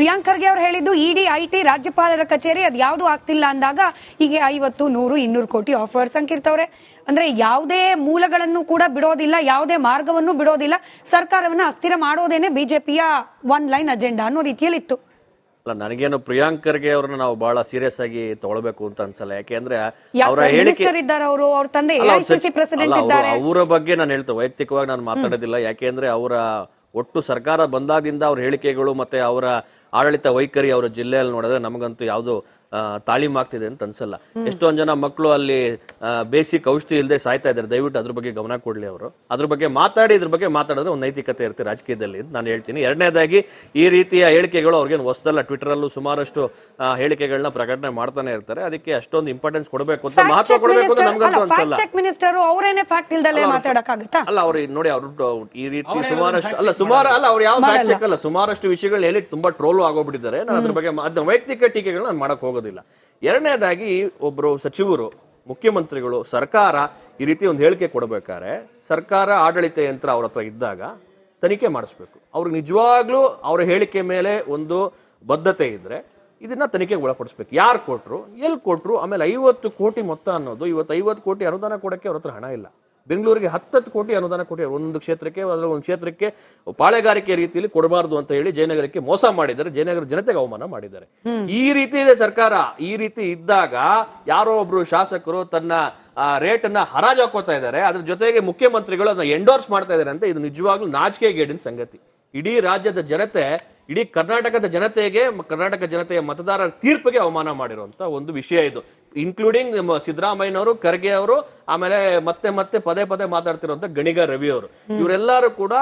ಪ್ರಿಯಾಂಕ್ ಖರ್ಗೆ ಅವರು ಹೇಳಿದ್ದು ಇಡಿ ಐಟಿ ರಾಜ್ಯಪಾಲರ ಕಚೇರಿ ಅದು ಯಾವುದು ಆಗ್ತಿಲ್ಲ ಅಂದಾಗ ಹೀಗೆ 50, 100, 200 ಕೋಟಿ ಆಫರ್ಸ್ ಅಂಕಿರ್ತವ್ರೆ. ಅಂದ್ರೆ ಯಾವುದೇ ಮೂಲಗಳನ್ನು ಕೂಡ ಬಿಡೋದಿಲ್ಲ, ಯಾವುದೇ ಮಾರ್ಗವನ್ನು ಬಿಡೋದಿಲ್ಲ, ಸರ್ಕಾರವನ್ನ ಅಸ್ಥಿರ ಮಾಡೋದೇನೆ ಬಿಜೆಪಿಯ ಒನ್ ಲೈನ್ ಅಜೆಂಡಾ ಅನ್ನೋ ರೀತಿಯಲ್ಲಿ ಇತ್ತು. ನನಗೇನು ಪ್ರಿಯಾಂಕ್ ಖರ್ಗೆ ಅವ್ರನ್ನ ನಾವು ಬಹಳ ಸೀರಿಯಸ್ ಆಗಿ ತಗೊಳ್ಬೇಕು ಅಂತ ಅನ್ಸಲ್ಲ. ಯಾಕೆಂದ್ರೆ ಅವರ ಹೇಳಿಕೆ ಅವ್ರ ತಂದೆ ಎಐಸಿಸಿ ಪ್ರೆಸಿಡೆಂಟ್ ಇದ್ದಾರೆ. ಅವರ ಬಗ್ಗೆ ನಾನು ಹೇಳ್ತೇನೆ, ವೈಯಕ್ತಿಕವಾಗಿ ನಾನು ಮಾತಾಡೋದಿಲ್ಲ. ಯಾಕೆಂದ್ರೆ ಅವರ ಒಟ್ಟು ಸರ್ಕಾರ ಬಂದಾಗಿಂದ ಅವ್ರ ಹೇಳಿಕೆಗಳು ಮತ್ತೆ ಅವರ ಆಡಳಿತ ವೈಖರಿ ಅವರ ಜಿಲ್ಲೆಯಲ್ಲಿ ನೋಡಿದ್ರೆ ನಮಗಂತೂ ಯಾವ್ದು ತಾಲೀಮ್ ಆಗ್ತಿದೆ ಅಂತ ಅನ್ಸಲ್ಲ. ಎಷ್ಟೊಂದ್ ಜನ ಮಕ್ಕಳು ಅಲ್ಲಿ ಬೇಸಿಕ್ ಔಷಧಿ ಇಲ್ಲದೆ ಸಾಯ್ತಾ ಇದ್ದಾರೆ. ದಯವಿಟ್ಟು ಅದ್ರ ಬಗ್ಗೆ ಗಮನ ಕೊಡ್ಲಿ ಅವರು. ಅದ್ರ ಬಗ್ಗೆ ಇದ್ರ ಬಗ್ಗೆ ಮಾತಾಡಿದ್ರೆ ಒಂದು ನೈತಿಕತೆ ಇರುತ್ತೆ ರಾಜಕೀಯದಲ್ಲಿ ಅಂತ ನಾನು ಹೇಳ್ತೀನಿ. ಎರಡನೇದಾಗಿ ಈ ರೀತಿಯ ಹೇಳಿಕೆಗಳು ಅವ್ರಿಗೇನು ಹೊಸದಲ್ಲ. ಟ್ವಿಟರ್ ಅಲ್ಲೂ ಸುಮಾರಷ್ಟು ಹೇಳಿಕೆಗಳನ್ನ ಪ್ರಕಟಣೆ ಮಾಡ್ತಾನೆ ಇರ್ತಾರೆ. ಅದಕ್ಕೆ ಅಷ್ಟೊಂದು ಇಂಪಾರ್ಟೆನ್ಸ್ ಕೊಡಬೇಕು ಅಂತ, ಮಹತ್ವ ಕೊಡಬೇಕು ಅಂತ ನಮ್ಗಂತೂ ಅನ್ಸಲ್ಲ. ಅಲ್ಲ ಅವ್ರು ನೋಡಿ, ಅವ್ರು ಈ ರೀತಿ ಅವ್ರು ಯಾವ ಫ್ಯಾಕ್ಟ್ ಚೆಕ್ ಅಲ್ಲ, ಸುಮಾರಷ್ಟು ವಿಷಯಗಳು ಹೇಳಿ ತುಂಬಾ ಟ್ರೋಲ್ ಆಗೋಗ್ಬಿಟ್ಟಿದ್ದಾರೆ. ನಾನು ಅದ್ರ ಬಗ್ಗೆ ವೈಯಕ್ತಿಕ ಟೀಕೆಗಳನ್ನ ನಾನು ಮಾಡಕ್ ಹೋಗೋದಿಲ್ಲ. ಎರಡನೇದಾಗಿ ಒಬ್ರು ಸಚಿವರು, ಮುಖ್ಯಮಂತ್ರಿಗಳು, ಸರ್ಕಾರ ಈ ರೀತಿ ಒಂದು ಹೇಳಿಕೆ ಕೊಡಬೇಕಾದ್ರೆ ಸರ್ಕಾರ ಆಡಳಿತ ಯಂತ್ರ ಅವ್ರ ಹತ್ರ ಇದ್ದಾಗ ತನಿಖೆ ಮಾಡಿಸ್ಬೇಕು. ಅವ್ರಿಗೆ ನಿಜವಾಗ್ಲೂ ಅವ್ರ ಹೇಳಿಕೆ ಮೇಲೆ ಒಂದು ಬದ್ಧತೆ ಇದ್ರೆ ಇದನ್ನ ತನಿಖೆಗೆ ಒಳಪಡಿಸ್ಬೇಕು. ಯಾರು ಕೊಟ್ರು, ಎಲ್ಲಿ ಕೊಟ್ರು, ಆಮೇಲೆ 50 ಕೋಟಿ ಮೊತ್ತ ಅನ್ನೋದು, ಇವತ್ತು 50 ಕೋಟಿ ಅನುದಾನ ಕೊಡಕ್ಕೆ ಅವ್ರ ಹತ್ರ ಹಣ ಇಲ್ಲ. ಬೆಂಗಳೂರಿಗೆ 10 ಕೋಟಿ ಅನುದಾನ ಕೊಟ್ಟಿ ಒಂದು ಕ್ಷೇತ್ರಕ್ಕೆ, ಅದರ ಒಂದು ಕ್ಷೇತ್ರಕ್ಕೆ ಪಾಳೆಗಾರಿಕೆ ರೀತಿಯಲ್ಲಿ ಕೊಡಬಾರ್ದು ಅಂತ ಹೇಳಿ ಜಯನಗರಕ್ಕೆ ಮೋಸ ಮಾಡಿದ್ದಾರೆ, ಜಯನಗರ ಜನತೆಗೆ ಅವಮಾನ ಮಾಡಿದ್ದಾರೆ. ಈ ರೀತಿ ಇದೆ ಸರ್ಕಾರ. ಈ ರೀತಿ ಇದ್ದಾಗ ಯಾರೋ ಒಬ್ರು ಶಾಸಕರು ತನ್ನ ರೇಟ್ ಅನ್ನ ಹರಾಜು ಹಾಕೋತಾ ಇದ್ದಾರೆ, ಅದ್ರ ಜೊತೆಗೆ ಮುಖ್ಯಮಂತ್ರಿಗಳು ಅದನ್ನ ಎಂಡೋರ್ಸ್ ಮಾಡ್ತಾ ಇದ್ದಾರೆ ಅಂತ ಇದು ನಿಜವಾಗ್ಲೂ ನಾಚಿಕೆಗೇಡಿನ ಸಂಗತಿ. ಇಡೀ ರಾಜ್ಯದ ಜನತೆ, ಇಡೀ ಕರ್ನಾಟಕದ ಜನತೆಗೆ, ಕರ್ನಾಟಕ ಜನತೆಯ ಮತದಾರರ ತೀರ್ಪಿಗೆ ಅವಮಾನ ಮಾಡಿರುವಂತ ಒಂದು ವಿಷಯ ಇದು. ಇನ್ಕ್ಲೂಡಿಂಗ್ ಸಿದ್ದರಾಮಯ್ಯನವರು, ಖರ್ಗೆ ಅವರು, ಆಮೇಲೆ ಮತ್ತೆ ಪದೇ ಮಾತಾಡ್ತಿರುವಂತ ಗಣಿಗ ರವಿ ಅವರು, ಇವರೆಲ್ಲರೂ ಕೂಡ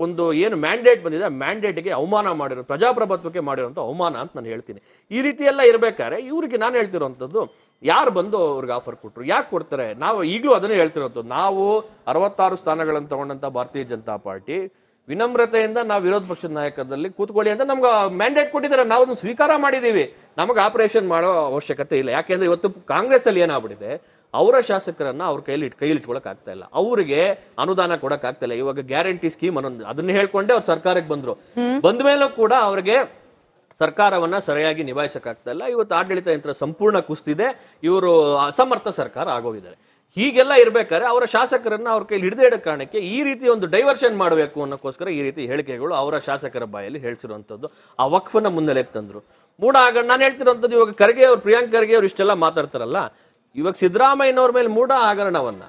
ಒಂದು ಏನು ಮ್ಯಾಂಡೇಟ್ ಬಂದಿದೆ, ಮ್ಯಾಂಡೇಟ್ಗೆ ಅವಮಾನ ಮಾಡಿರೋ, ಪ್ರಜಾಪ್ರಭುತ್ವಕ್ಕೆ ಮಾಡಿರುವಂತ ಅವಮಾನ ಅಂತ ನಾನು ಹೇಳ್ತೀನಿ. ಈ ರೀತಿ ಎಲ್ಲ ಇರ್ಬೇಕಾದ್ರೆ ಇವ್ರಿಗೆ ನಾನು ಹೇಳ್ತಿರುವಂತದ್ದು, ಯಾರು ಬಂದು ಅವ್ರಿಗೆ ಆಫರ್ ಕೊಟ್ರು, ಯಾಕೆ ಕೊಡ್ತಾರೆ? ನಾವು ಈಗಲೂ ಅದನ್ನೇ ಹೇಳ್ತಿರೋದು. ನಾವು 66 ಸ್ಥಾನಗಳನ್ನು ತಗೊಂಡಂತ ಭಾರತೀಯ ಜನತಾ ಪಾರ್ಟಿ ವಿನಮ್ರತೆಯಿಂದ ನಾವು ವಿರೋಧ ಪಕ್ಷದ ನಾಯಕರಲ್ಲಿ ಕೂತ್ಕೊಳ್ಳಿ ಅಂತ ನಮ್ಗೆ ಮ್ಯಾಂಡೇಟ್ ಕೊಟ್ಟಿದ್ದಾರೆ. ನಾವು ಅದನ್ನು ಸ್ವೀಕಾರ ಮಾಡಿದೀವಿ. ನಮಗೆ ಆಪರೇಷನ್ ಮಾಡೋ ಅವಶ್ಯಕತೆ ಇಲ್ಲ. ಯಾಕೆಂದ್ರೆ ಇವತ್ತು ಕಾಂಗ್ರೆಸ್ ಅಲ್ಲಿ ಏನಾಗ್ಬಿಟ್ಟಿದೆ, ಅವರ ಶಾಸಕರನ್ನ ಅವ್ರ ಕೈಲಿ ಇಟ್ಕೊಳಕ್ ಆಗ್ತಾ ಇಲ್ಲ, ಅವರಿಗೆ ಅನುದಾನ ಕೊಡಕ್ ಆಗ್ತಾ ಇಲ್ಲ. ಇವಾಗ ಗ್ಯಾರಂಟಿ ಸ್ಕೀಮ್ ಅನ್ನೊಂದು ಅದನ್ನ ಹೇಳ್ಕೊಂಡೆ ಅವ್ರು ಸರ್ಕಾರಕ್ಕೆ ಬಂದ ಮೇಲೂ ಕೂಡ ಅವ್ರಿಗೆ ಸರ್ಕಾರವನ್ನ ಸರಿಯಾಗಿ ನಿಭಾಯಿಸಕ್ಕಾಗ್ತಾ ಇಲ್ಲ. ಇವತ್ತು ಆಡಳಿತ ಯಂತ್ರ ಸಂಪೂರ್ಣ ಕುಸ್ತಿದೆ. ಇವರು ಅಸಮರ್ಥ ಸರ್ಕಾರ ಆಗೋಗಿದ್ದಾರೆ. ಹೀಗೆಲ್ಲ ಇರ್ಬೇಕಾದ್ರೆ ಅವರ ಶಾಸಕರನ್ನ ಅವ್ರ ಕೈಲಿ ಹಿಡಿದೇ ಇಡೋ ಕಾರಣಕ್ಕೆ ಈ ರೀತಿ ಒಂದು ಡೈವರ್ಷನ್ ಮಾಡಬೇಕು ಅನ್ನೋಕ್ಕೋಸ್ಕರ ಈ ರೀತಿ ಹೇಳಿಕೆಗಳು ಅವರ ಶಾಸಕರ ಬಾಯಲ್ಲಿ ಹೇಳ್ಸಿರುವಂತದ್ದು. ಆ ವಕ್ಫನ್ನ ಮುನ್ನೆಲೆಗೆ ತಂದ್ರು. ನಾನು ಹೇಳ್ತಿರುವಂತದ್ದು, ಇವಾಗ ಖರ್ಗೆ ಅವ್ರು, ಪ್ರಿಯಾಂಕ್ ಖರ್ಗೆ ಅವ್ರು ಇಷ್ಟೆಲ್ಲ ಮಾತಾಡ್ತಾರಲ್ಲ, ಇವಾಗ ಸಿದ್ದರಾಮಯ್ಯನವ್ರ ಮೇಲೆ ಮೂಢ ಹಗರಣವನ್ನ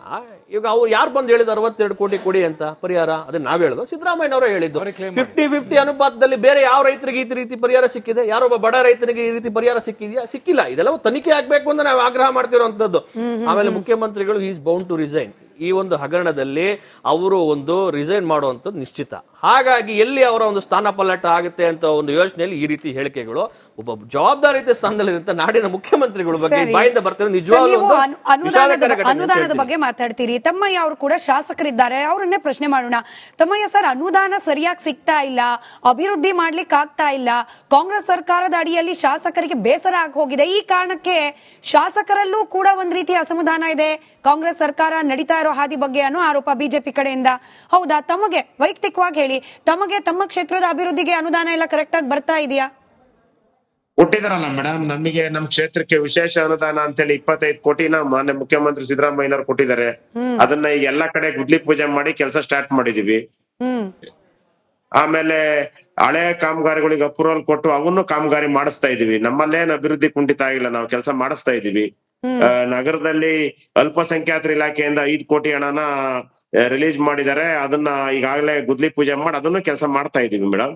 ಇವಾಗ ಅವ್ರು ಯಾರು ಬಂದು ಹೇಳಿದ್ರು 62 ಕೋಟಿ ಕೊಡಿ ಅಂತ ಪರಿಹಾರ? ಅದನ್ನ ನಾವ್ ಹೇಳುದು, ಸಿದ್ದರಾಮಯ್ಯನವರೇ ಹೇಳಿದ್ದು. 50-50 ಅನುಪಾತದಲ್ಲಿ ಬೇರೆ ಯಾವ ರೈತರಿಗೆ ಈ ರೀತಿ ಪರಿಹಾರ ಸಿಕ್ಕಿದೆ? ಯಾರೊಬ್ಬ ಬಡ ರೈತನಿಗೆ ಈ ರೀತಿ ಪರಿಹಾರ ಸಿಕ್ಕಿದೆಯಾ? ಸಿಕ್ಕಿಲ್ಲ. ಇದೆಲ್ಲ ತನಿಖೆ ಆಗ್ಬೇಕು ಅಂತ ನಾವು ಆಗ್ರಹ ಮಾಡ್ತಿರುವಂತದ್ದು. ಆಮೇಲೆ ಮುಖ್ಯಮಂತ್ರಿಗಳು ಈಸ್ ಬೌಂಡ್ ಟು ರಿಸೈನ್. ಈ ಒಂದು ಹಗರಣದಲ್ಲಿ ಅವರು ಒಂದು ರಿಸೈನ್ ಮಾಡುವಂಥದ್ದು ನಿಶ್ಚಿತ. ಹಾಗಾಗಿ ಎಲ್ಲಿ ಅವರ ಒಂದು ಸ್ಥಾನ ಪಲ್ಲಟ ಆಗುತ್ತೆ ಅಂತ ಒಂದು ಯೋಚನೆಯಲ್ಲಿ ಈ ರೀತಿ ಹೇಳಿಕೆಗಳು ಒಬ್ಬ ಜವಾಬ್ದಾರಿಯುತ ಸ್ಥಾನದಲ್ಲಿರುತ್ತೆ ನಾಡಿನ ಮುಖ್ಯಮಂತ್ರಿಗಳ ಬಗ್ಗೆ ಬಾಯಿಂದ ಬರ್ತಾರೆ. ನಿಜವಾಗ್ಲೂ ಅನುದಾನದ ಬಗ್ಗೆ ಮಾತಾಡ್ತೀರಿ. ತಮ್ಮಯ್ಯ ಅವರು ಕೂಡ ಶಾಸಕರಿದ್ದಾರೆ, ಅವರನ್ನೇ ಪ್ರಶ್ನೆ ಮಾಡೋಣ. ತಮ್ಮಯ್ಯ ಸರ್, ಅನುದಾನ ಸರಿಯಾಗಿ ಸಿಗ್ತಾ ಇಲ್ಲ, ಅಭಿವೃದ್ಧಿ ಮಾಡ್ಲಿಕ್ಕೆ ಆಗ್ತಾ ಇಲ್ಲ, ಕಾಂಗ್ರೆಸ್ ಸರ್ಕಾರದ ಅಡಿಯಲ್ಲಿ ಶಾಸಕರಿಗೆ ಬೇಸರ ಆಗಿ ಹೋಗಿದೆ. ಈ ಕಾರಣಕ್ಕೆ ಶಾಸಕರಲ್ಲೂ ಕೂಡ ಒಂದ್ ರೀತಿಯ ಅಸಮಾಧಾನ ಇದೆ ಕಾಂಗ್ರೆಸ್ ಸರ್ಕಾರ ನಡೀತಾ ಇರೋ ಹಾದಿ ಬಗ್ಗೆ ಅನ್ನೋ ಆರೋಪ ಬಿಜೆಪಿ ಕಡೆಯಿಂದ. ಹೌದಾ? ತಮಗೆ ವೈಯಕ್ತಿಕವಾಗಿ ಹೇಳಿ, ತಮಗೆ ತಮ್ಮ ಕ್ಷೇತ್ರದ ಅಭಿವೃದ್ಧಿಗೆ ಅನುದಾನ ಎಲ್ಲ ಕರೆಕ್ಟ್ ಆಗಿ ಬರ್ತಾ ಇದೆಯಾ? ಕೊಟ್ಟಿದಾರಲ್ಲ ಮೇಡಮ್, ನಮಗೆ ನಮ್ ಕ್ಷೇತ್ರಕ್ಕೆ ವಿಶೇಷ ಅನುದಾನ ಅಂತೇಳಿ 25 ಕೋಟಿನ ಮಾನ್ಯ ಮುಖ್ಯಮಂತ್ರಿ ಸಿದ್ದರಾಮಯ್ಯನವರು ಕೊಟ್ಟಿದ್ದಾರೆ. ಅದನ್ನ ಈಗ ಎಲ್ಲಾ ಕಡೆ ಗುದ್ಲಿ ಪೂಜೆ ಮಾಡಿ ಕೆಲಸ ಸ್ಟಾರ್ಟ್ ಮಾಡಿದೀವಿ. ಆಮೇಲೆ ಹಳೆ ಕಾಮಗಾರಿಗಳಿಗೆ ಅಪ್ರೂವಲ್ ಕೊಟ್ಟು ಅವನು ಕಾಮಗಾರಿ ಮಾಡಿಸ್ತಾ ಇದೀವಿ. ನಮ್ಮಲ್ಲೇನು ಅಭಿವೃದ್ಧಿ ಕುಂಠಿತ ಆಗಿಲ್ಲ, ನಾವು ಕೆಲಸ ಮಾಡಿಸ್ತಾ ಇದೀವಿ. ನಗರದಲ್ಲಿ ಅಲ್ಪಸಂಖ್ಯಾತರ ಇಲಾಖೆಯಿಂದ 5 ಕೋಟಿ ಹಣನ ರಿಲೀಸ್ ಮಾಡಿದ್ದಾರೆ. ಅದನ್ನ ಈಗಾಗಲೇ ಗುದ್ಲಿ ಪೂಜೆ ಮಾಡಿ ಅದನ್ನು ಕೆಲಸ ಮಾಡ್ತಾ ಇದೀವಿ ಮೇಡಮ್.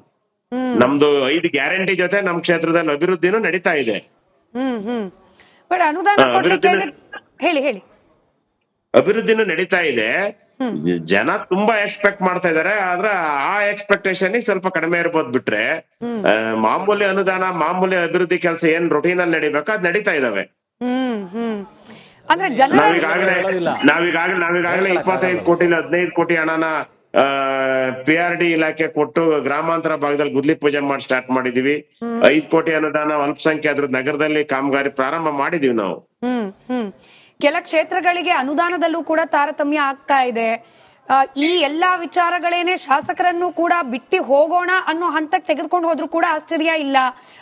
ನಮ್ದು 5 ಗ್ಯಾರಂಟಿ ಜೊತೆ ನಮ್ ಕ್ಷೇತ್ರದಲ್ಲಿ ಅಭಿವೃದ್ಧಿನೂ ನಡೀತಾ ಇದೆ. ಅಭಿವೃದ್ಧಿನೂ ನಡೀತಾ ಇದೆ. ಜನ ತುಂಬಾ ಎಕ್ಸ್ಪೆಕ್ಟ್ ಮಾಡ್ತಾ ಇದಾರೆ. ಆದ್ರೆ ಆ ಎಕ್ಸ್ಪೆಕ್ಟೇಷನ್ ಸ್ವಲ್ಪ ಕಡಿಮೆ ಇರ್ಬೋದು. ಬಿಟ್ರೆ ಮಾಮೂಲಿ ಅನುದಾನ, ಮಾಮೂಲಿ ಅಭಿವೃದ್ಧಿ ಕೆಲಸ ಏನ್ ರೊಟೀನ್ ಅಲ್ಲಿ ನಡಿಬೇಕು ಅದ್ ನಡೀತಾ ಇದಾವೆ. ನಾವೀಗಾಗಲೇ 25 ಕೋಟಿ 15 ಕೋಟಿ ಹಣನ PRD ಇಲಾಖೆ ಕೊಟ್ಟು ಗ್ರಾಮಾಂತರ ಭಾಗದಲ್ಲಿ ಗುದ್ಲಿ ಪೂಜೆ ಮಾಡಿ ಸ್ಟಾರ್ಟ್ ಮಾಡಿದೀವಿ. 5 ಕೋಟಿ ಅನುದಾನ ಅಲ್ಪಸಂಖ್ಯಾತರ ನಗರದಲ್ಲಿ ಕಾಮಗಾರಿ ಪ್ರಾರಂಭ ಮಾಡಿದೀವಿ ನಾವು. ಕೆಲ ಕ್ಷೇತ್ರಗಳಿಗೆ ಅನುದಾನದಲ್ಲೂ ಕೂಡ ತಾರತಮ್ಯ ಆಗ್ತಾ ಇದೆ. ಈ ಎಲ್ಲಾ ವಿಚಾರಗಳೇನೆ ಶಾಸಕರನ್ನು ಕೂಡ ಬಿಟ್ಟು ಹೋಗೋಣ ಅನ್ನೋ ಹಂತಕ್ಕೆ ತೆಗೆದುಕೊಂಡು ಹೋದ್ರು ಕೂಡ ಆಶ್ಚರ್ಯ ಇಲ್ಲ,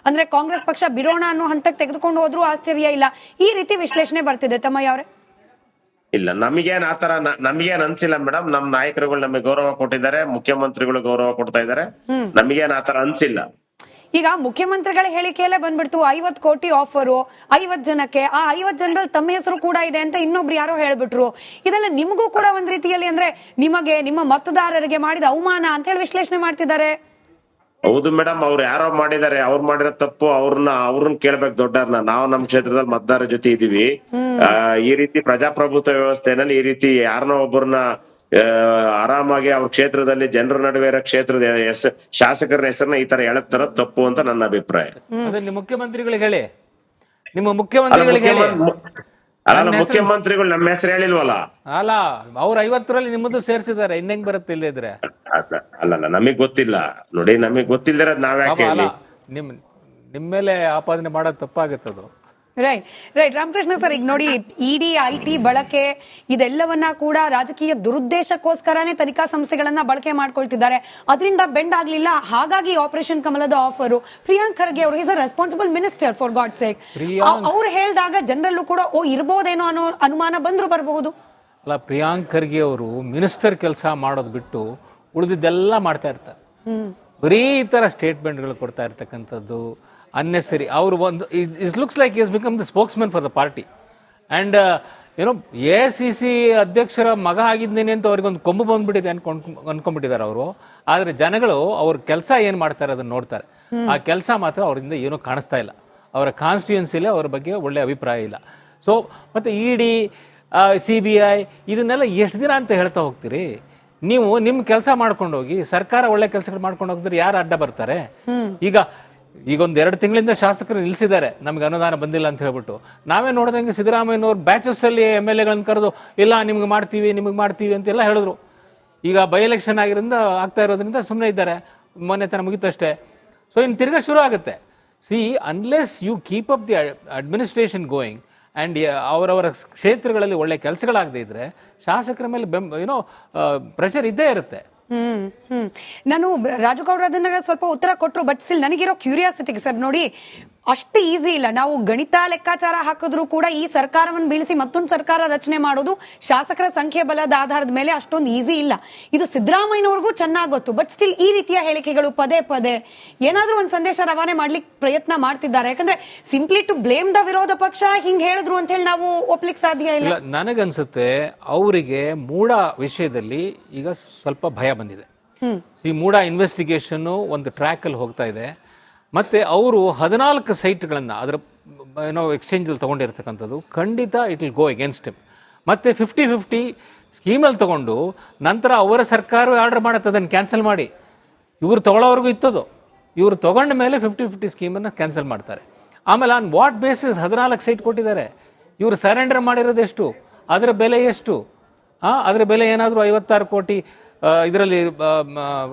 ಅಂದ್ರೆ ಕಾಂಗ್ರೆಸ್ ಪಕ್ಷ ಬಿಡೋಣ ಅನ್ನೋ ಹಂತಕ್ಕೆ ತೆಗೆದುಕೊಂಡು ಹೋದ್ರು ಆಶ್ಚರ್ಯ ಇಲ್ಲ, ಈ ರೀತಿ ವಿಶ್ಲೇಷಣೆ ಬರ್ತಿದೆ ತಮ್ಮಯ್ಯ ಅವರೇ. ಇಲ್ಲ, ನಮಗೇನ್ ಆತರ ನಮಗೇನ್ ಅನ್ಸಿಲ್ಲ ಮೇಡಮ್. ನಮ್ ನಾಯಕರುಗಳು ನಮಗೆ ಗೌರವ ಕೊಟ್ಟಿದ್ದಾರೆ, ಮುಖ್ಯಮಂತ್ರಿಗಳು ಗೌರವ ಕೊಡ್ತಾ ಇದ್ದಾರೆ, ನಮಗೇನ್ ಆತರ ಅನ್ಸಿಲ್ಲ. ಈಗ ಮುಖ್ಯಮಂತ್ರಿಗಳ ಹೇಳಿಕೆಯಲ್ಲೇ ಬಂದ್ಬಿಡ್ತು 50 ಕೋಟಿ ಆಫರು 50 ಜನಕ್ಕೆ, ಆ 50 ಜನರಲ್ಲಿ ತಮ್ಮ ಹೆಸರು ಕೂಡ ಇದೆ ಅಂತ ಇನ್ನೊಬ್ರು ಯಾರೋ ಹೇಳ್ಬಿಟ್ರು. ಇದೆಲ್ಲ ನಿಮಗೂ ಕೂಡ ಒಂದ್ ರೀತಿಯಲ್ಲಿ ಅಂದ್ರೆ ನಿಮಗೆ ನಿಮ್ಮ ಮತದಾರರಿಗೆ ಮಾಡಿದ ಅವಮಾನ ಅಂತ ಹೇಳಿ ವಿಶ್ಲೇಷಣೆ ಮಾಡ್ತಿದ್ದಾರೆ. ಹೌದು ಮೇಡಮ್, ಅವ್ರು ಯಾರೋ ಮಾಡಿದ್ದಾರೆ, ಅವ್ರು ಮಾಡಿರೋ ತಪ್ಪು ಅವ್ರನ್ನ ಕೇಳ್ಬೇಕು ದೊಡ್ಡವ್ರನ್ನ. ನಾವು ನಮ್ ಕ್ಷೇತ್ರದಲ್ಲಿ ಮತದಾರರ ಜೊತೆ ಇದೀವಿ. ಈ ರೀತಿ ಪ್ರಜಾಪ್ರಭುತ್ವ ವ್ಯವಸ್ಥೆನಲ್ಲಿ ಈ ರೀತಿ ಯಾರನ್ನೋ ಒಬ್ಬರನ್ನ ಆರಾಮಾಗಿ ಅವ್ರ ಕ್ಷೇತ್ರದಲ್ಲಿ ಜನರ ನಡುವೆ ಇರೋ ಕ್ಷೇತ್ರದ ಶಾಸಕರ ಹೆಸರನ್ನ ಈ ತರ ಹೇಳಕ್ತಾರ ತಪ್ಪು ಅಂತ ನನ್ನ ಅಭಿಪ್ರಾಯ. ನಿಮ್ಮ ಮುಖ್ಯಮಂತ್ರಿಗಳಿಗೆ ಹೇಳಿ, ನಿಮ್ಮ ಮುಖ್ಯಮಂತ್ರಿಗಳಿಗೆ ಹೇಳಿ. ಅಲ್ಲ, ಮುಖ್ಯಮಂತ್ರಿಗಳು ನಮ್ಮ ಹೆಸರು ಹೇಳಿಲ್ವಲ್ಲ. ಅಲ್ಲ, ಅವ್ರ 50ರಲ್ಲಿ ನಿಮ್ಮದು ಸೇರ್ಸಿದ್ದಾರೆ, ಇನ್ನೆಂಗ್ ಬರುತ್ತೆ ಇಲ್ಲದಿದ್ರೆ? ಅಲ್ಲ, ನಮಗ್ ಗೊತ್ತಿಲ್ಲ ನೋಡಿ, ನಮಗ್ ಗೊತ್ತಿಲ್ಲದ ನಾವ್ಯಾಕೆ ನಿಮ್ ಮೇಲೆ ಆಪಾದನೆ ಮಾಡೋದು ತಪ್ಪಾಗುತ್ತದು. ರೈಟ್ ರೈಟ್ ರಾಮಕೃಷ್ಣ ಸರ್, ಈಗ ನೋಡಿ ಇಡಿ IT ಬಳಕೆ ಇದೆಲ್ಲವನ್ನ ಕೂಡ ರಾಜಕೀಯ ದುರುದ್ದೇಶಕ್ಕೋಸ್ಕರನೇ ತನಿಖಾ ಸಂಸ್ಥೆಗಳನ್ನ ಬಳಕೆ ಮಾಡ್ಕೊಳ್ತಿದ್ದಾರೆ. ಅದರಿಂದ ಬೆಂಡ್ ಆಗ್ಲಿಲ್ಲ, ಹಾಗಾಗಿ ಆಪರೇಷನ್ ಕಮಲದ ಆಫರು ಪ್ರಿಯಾಂಕ್ ಖರ್ಗೆ ಅವರು is a responsible minister for god sake. ಅವ್ರು ಹೇಳಿದಾಗ ಜನರಲ್ಲೂ ಕೂಡ ಇರ್ಬೋದೇನೋ ಅನ್ನೋ ಅನುಮಾನ ಬಂದ್ರು ಬರಬಹುದು. ಅಲ್ಲ, ಪ್ರಿಯಾಂಕ್ ಖರ್ಗೆ ಅವರು ಮಿನಿಸ್ಟರ್ ಕೆಲಸ ಮಾಡೋದು ಬಿಟ್ಟು ಉಳಿದಿದ್ದೆಲ್ಲ ಮಾಡ್ತಾ ಇರ್ತಾರೆ. ಬರೀ ಈ ತರ ಸ್ಟೇಟ್ಮೆಂಟ್ಗಳು ಕೊಡ್ತಾ ಇರ್ತಕ್ಕಂಥದ್ದು ಅನ್ನೆಸರಿ. ಅವರು ಒಂದು it looks like is become the spokesman for the party. And ಏನೋ AICC ಅಧ್ಯಕ್ಷರ ಮಗ ಆಗಿದ್ದೇನೆ ಅಂತ ಅವ್ರಿಗೊಂದು ಕೊಂಬು ಬಂದ್ಬಿಟ್ಟಿದೆ ಅನ್ಕೊಂಡ್ಬಿಟ್ಟಿದ್ದಾರೆ ಅವರು. ಆದ್ರೆ ಜನಗಳು ಅವ್ರ ಕೆಲಸ ಏನ್ ಮಾಡ್ತಾರೆ ಅದನ್ನ ನೋಡ್ತಾರೆ. ಆ ಕೆಲಸ ಮಾತ್ರ ಅವರಿಂದ ಏನೂ ಕಾಣಿಸ್ತಾ ಇಲ್ಲ. ಅವರ ಕಾನ್ಸ್ಟಿಟ್ಯೂನ್ಸಿಲಿ ಅವ್ರ ಬಗ್ಗೆ ಒಳ್ಳೆ ಅಭಿಪ್ರಾಯ ಇಲ್ಲ. ಸೊ ಮತ್ತೆ ED CBI ಇದನ್ನೆಲ್ಲ ಎಷ್ಟು ದಿನ ಅಂತ ಹೇಳ್ತಾ ಹೋಗ್ತೀರಿ ನೀವು? ನಿಮ್ಮ ಕೆಲಸ ಮಾಡ್ಕೊಂಡು ಹೋಗಿ, ಸರ್ಕಾರ ಒಳ್ಳೆ ಕೆಲಸಗಳು ಮಾಡ್ಕೊಂಡು ಹೋಗಿದ್ರೆ ಯಾರು ಅಡ್ಡ ಬರ್ತಾರೆ? ಈಗ ಒಂದ್ 2 ತಿಂಗಳಿಂದ ಶಾಸಕರು ನಿಲ್ಸಿದ್ದಾರೆ, ನಮ್ಗೆ ಅನುದಾನ ಬಂದಿಲ್ಲ ಅಂತ ಹೇಳ್ಬಿಟ್ಟು. ನಾವೇ ನೋಡಿದಂಗೆ ಸಿದ್ದರಾಮಯ್ಯನವ್ರು ಬ್ಯಾಚಸ್ ಅಲ್ಲಿ MLAಗಳನ್ನ ಕರೆದು ಇಲ್ಲ ನಿಮ್ಗೆ ಮಾಡ್ತೀವಿ ಅಂತೆಲ್ಲ ಹೇಳಿದ್ರು. ಈಗ ಬೈ ಎಲೆಕ್ಷನ್ ಆಗ್ತಾ ಇರೋದ್ರಿಂದ ಸುಮ್ಮನೆ ಇದ್ದಾರೆ, ಮೊನ್ನೆ ತನ ಮುಗಿತಷ್ಟೇ. ಸೊ ಇನ್ನು ತಿರ್ಗಾ ಶುರು ಆಗುತ್ತೆ. See, unless you keep up the administration going and ಅವರವರ ಕ್ಷೇತ್ರಗಳಲ್ಲಿ ಒಳ್ಳೆ ಕೆಲಸಗಳಾಗದೇ ಇದ್ರೆ ಶಾಸಕರ ಮೇಲೆ ಪ್ರೆಷರ್ ಇದ್ದೇ ಇರುತ್ತೆ. ನಾನು ರಾಜಗೌಡ್ರ ಅದನ್ನ ಸ್ವಲ್ಪ ಉತ್ತರ ಕೊಟ್ರು, ಬಟ್ ಸ್ಟಿಲ್ ನನಗಿರೋ ಕ್ಯೂರಿಯಾಸಿಟಿಗೆ ಸರ್, ನೋಡಿ ಅಷ್ಟು ಈಸಿ ಇಲ್ಲ. ನಾವು ಗಣಿತ ಲೆಕ್ಕಾಚಾರ ಹಾಕಿದ್ರು ಕೂಡ ಈ ಸರ್ಕಾರವನ್ನು ಬೀಳಿಸಿ ಮತ್ತೊಂದು ಸರ್ಕಾರ ರಚನೆ ಮಾಡೋದು ಶಾಸಕರ ಸಂಖ್ಯೆ ಬಲದ ಆಧಾರದ ಮೇಲೆ ಅಷ್ಟೊಂದು ಈಸಿ ಇಲ್ಲ. ಇದು ಸಿದ್ದರಾಮಯ್ಯನವ್ರಿಗೂ ಚೆನ್ನಾಗಿ ಗೊತ್ತು. ಬಟ್ ಸ್ಟಿಲ್ ಈ ರೀತಿಯ ಹೇಳಿಕೆಗಳು ಪದೇ ಪದೇ ಏನಾದ್ರೂ ಒಂದು ಸಂದೇಶ ರವಾನೆ ಮಾಡ್ಲಿಕ್ಕೆ ಪ್ರಯತ್ನ ಮಾಡ್ತಿದ್ದಾರೆ. ಯಾಕಂದ್ರೆ ಸಿಂಪ್ಲಿ ಟು ಬ್ಲೇಮ್ ದ ವಿರೋಧ ಪಕ್ಷ ಹಿಂಗ್ ಹೇಳಿದ್ರು ಅಂತ ಹೇಳಿ ನಾವು ಒಪ್ಲಿಕ್ಕೆ ಸಾಧ್ಯ ಇಲ್ಲ. ನನಗನ್ಸುತ್ತೆ ಅವರಿಗೆ ಮೂಡ ವಿಷಯದಲ್ಲಿ ಈಗ ಸ್ವಲ್ಪ ಭಯ ಬಂದಿದೆ. ಈ ಮೂಡ ಇನ್ವೆಸ್ಟಿಗೇಷನ್ ಒಂದು ಟ್ರ್ಯಾಕ್ ಅಲ್ಲಿ ಹೋಗ್ತಾ ಇದೆ. ಮತ್ತೆ ಅವರು 14 ಸೈಟ್ಗಳನ್ನ ಅದರ ಎಕ್ಸ್ಚೇಂಜ್ ಅಲ್ಲಿ ತಗೊಂಡಿರ್ತಕ್ಕಂಥದ್ದು ಖಂಡಿತ it will go against him. ಮತ್ತೆ 50-50 ಸ್ಕೀಮಲ್ಲಿ ತಗೊಂಡು ನಂತರ ಅವರ ಸರ್ಕಾರ ಆರ್ಡರ್ ಮಾಡುತ್ತೆ ಅದನ್ನು ಕ್ಯಾನ್ಸಲ್ ಮಾಡಿ. ಇವ್ರು ತಗೊಳ್ಳೋವರೆಗೂ ಇತ್ತದು, ಇವ್ರು ತಗೊಂಡ ಮೇಲೆ 50-50 ಸ್ಕೀಮನ್ನು ಕ್ಯಾನ್ಸಲ್ ಮಾಡ್ತಾರೆ. ಆಮೇಲೆ ಆನ್ ವಾಟ್ ಬೇಸಿಸ್ 14 ಸೈಟ್ ಕೊಟ್ಟಿದ್ದಾರೆ? ಇವರು ಸರೆಂಡರ್ ಮಾಡಿರೋದು ಎಷ್ಟು? ಅದರ ಬೆಲೆ ಎಷ್ಟು? ಅದರ ಬೆಲೆ ಏನಾದರೂ 56 ಕೋಟಿ ಇದರಲ್ಲಿ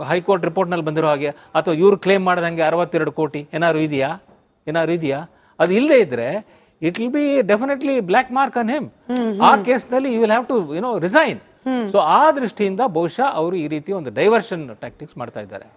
ಹೈಕೋರ್ಟ್ ರಿಪೋರ್ಟ್ನಲ್ಲಿ ಬಂದಿರೋ ಹಾಗೆ, ಅಥವಾ ಇವ್ರು ಕ್ಲೇಮ್ ಮಾಡ್ದಂಗೆ 62 ಕೋಟಿ ಏನಾದ್ರು ಇದೆಯಾ? ಅದು ಇಲ್ಲದೆ ಇದ್ರೆ it will be definitely black mark on him. ಆ ಕೇಸ್ನಲ್ಲಿ you will have to resign. So ಆ ದೃಷ್ಟಿಯಿಂದ ಬಹುಶಃ ಅವರು ಈ ರೀತಿ ಒಂದು ಡೈವರ್ಷನ್ ಟ್ಯಾಕ್ಟಿಕ್ಸ್ ಮಾಡ್ತಾ ಇದ್ದಾರೆ.